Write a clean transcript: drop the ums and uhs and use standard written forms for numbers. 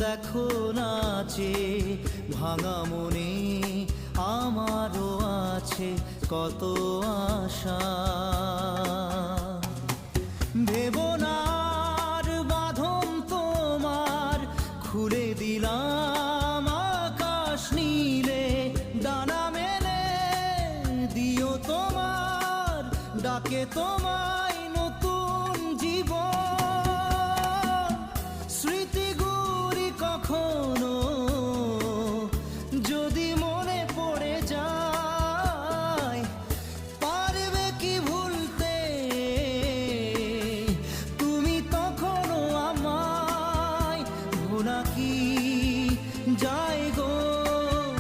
দেখো নাচে ভাঙা মনে আমারও আছে কত আশা। ভেবো না আর বাঁধন তোমার, খুলে দিলাম আকাশ নীলে। ডানা মেলে দিও তোমার, ডাকে তোমায়